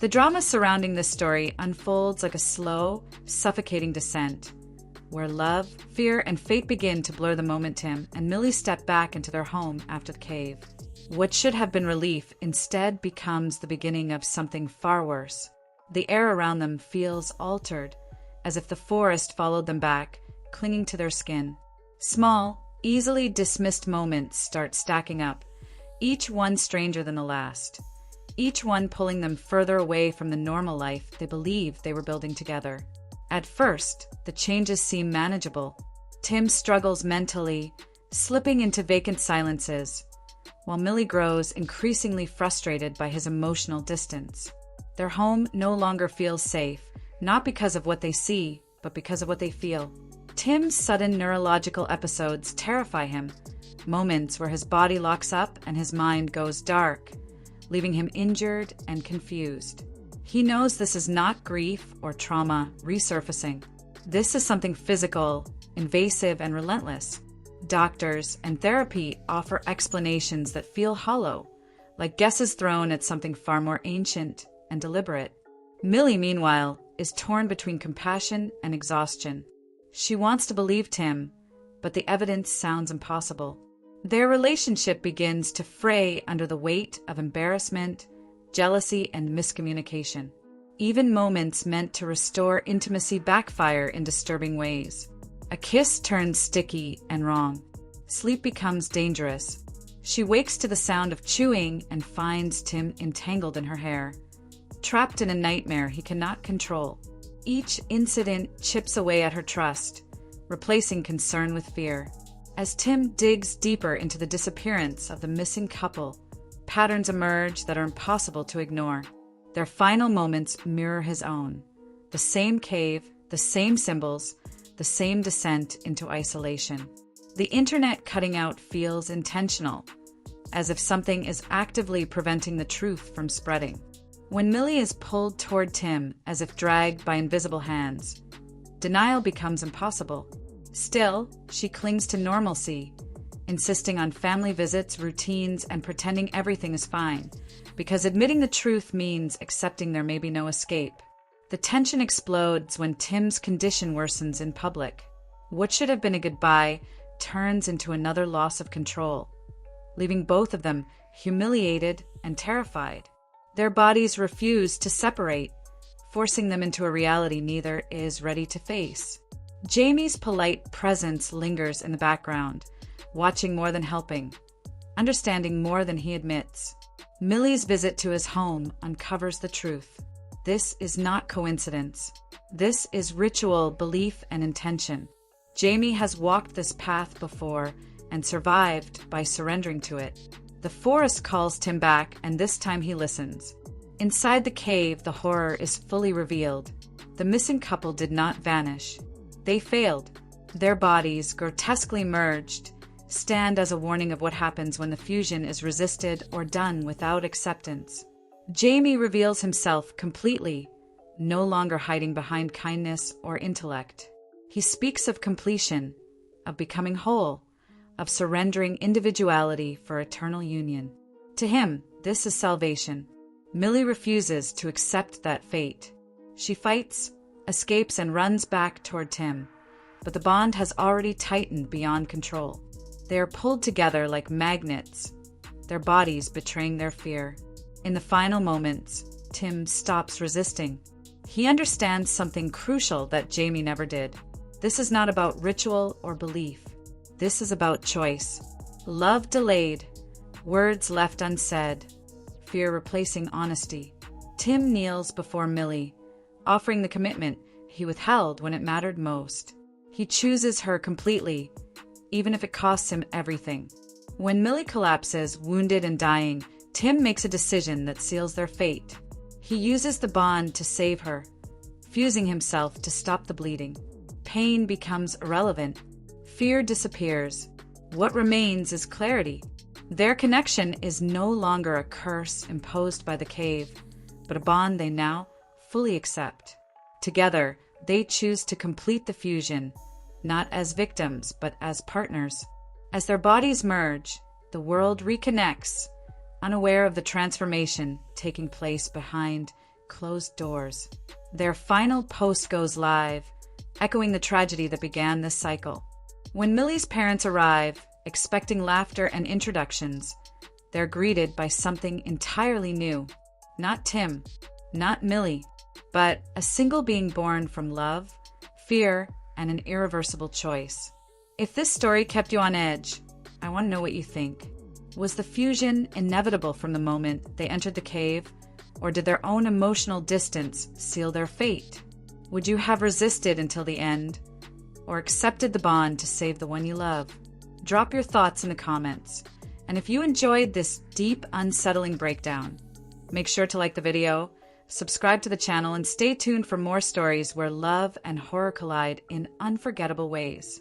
The drama surrounding this story unfolds like a slow, suffocating descent, where love, fear, and fate begin to blur the moment Tim and Millie step back into their home after the cave. What should have been relief instead becomes the beginning of something far worse. The air around them feels altered, as if the forest followed them back, clinging to their skin. Small, easily dismissed moments start stacking up, each one stranger than the last. Each one pulling them further away from the normal life they believed they were building together. At first, the changes seem manageable. Tim struggles mentally, slipping into vacant silences, while Millie grows increasingly frustrated by his emotional distance. Their home no longer feels safe, not because of what they see, but because of what they feel. Tim's sudden neurological episodes terrify him, moments where his body locks up and his mind goes dark, leaving him injured and confused. He knows this is not grief or trauma resurfacing. This is something physical, invasive, and relentless. Doctors and therapy offer explanations that feel hollow, like guesses thrown at something far more ancient and deliberate. Millie, meanwhile, is torn between compassion and exhaustion. She wants to believe Tim, but the evidence sounds impossible. Their relationship begins to fray under the weight of embarrassment, jealousy, and miscommunication. Even moments meant to restore intimacy backfire in disturbing ways. A kiss turns sticky and wrong. Sleep becomes dangerous. She wakes to the sound of chewing and finds Tim entangled in her hair, trapped in a nightmare he cannot control. Each incident chips away at her trust, replacing concern with fear. As Tim digs deeper into the disappearance of the missing couple, patterns emerge that are impossible to ignore. Their final moments mirror his own. The same cave, the same symbols, the same descent into isolation. The internet cutting out feels intentional, as if something is actively preventing the truth from spreading. When Millie is pulled toward Tim as if dragged by invisible hands, denial becomes impossible. Still, she clings to normalcy, insisting on family visits, routines, and pretending everything is fine, because admitting the truth means accepting there may be no escape. The tension explodes when Tim's condition worsens in public. What should have been a goodbye turns into another loss of control, leaving both of them humiliated and terrified. Their bodies refuse to separate, forcing them into a reality neither is ready to face. Jamie's polite presence lingers in the background, watching more than helping, understanding more than he admits. Millie's visit to his home uncovers the truth. This is not coincidence. This is ritual, belief, and intention. Jamie has walked this path before and survived by surrendering to it. The forest calls Tim back, and this time he listens. Inside the cave, the horror is fully revealed. The missing couple did not vanish. They failed. Their bodies, grotesquely merged, stand as a warning of what happens when the fusion is resisted or done without acceptance. Jamie reveals himself completely, no longer hiding behind kindness or intellect. He speaks of completion, of becoming whole, of surrendering individuality for eternal union. To him, this is salvation. Millie refuses to accept that fate. She fights, escapes, and runs back toward Tim, but the bond has already tightened beyond control. They are pulled together like magnets, their bodies betraying their fear. In the final moments, Tim stops resisting. He understands something crucial that Jamie never did. This is not about ritual or belief. This is about choice. Love delayed, words left unsaid, fear replacing honesty. Tim kneels before Millie, offering the commitment he withheld when it mattered most. He chooses her completely, even if it costs him everything. When Millie collapses, wounded and dying, Tim makes a decision that seals their fate. He uses the bond to save her, fusing himself to stop the bleeding. Pain becomes irrelevant. Fear disappears. What remains is clarity. Their connection is no longer a curse imposed by the cave, but a bond they now fully accept. Together, they choose to complete the fusion, not as victims, but as partners. As their bodies merge, the world reconnects, unaware of the transformation taking place behind closed doors. Their final post goes live, echoing the tragedy that began this cycle. When Millie's parents arrive, expecting laughter and introductions, they're greeted by something entirely new. Not Tim, not Millie, but a single being born from love, fear, and an irreversible choice. If this story kept you on edge, I want to know what you think. Was the fusion inevitable from the moment they entered the cave, or did their own emotional distance seal their fate? Would you have resisted until the end, or accepted the bond to save the one you love? Drop your thoughts in the comments. And if you enjoyed this deep, unsettling breakdown, make sure to like the video, subscribe to the channel, and stay tuned for more stories where love and horror collide in unforgettable ways.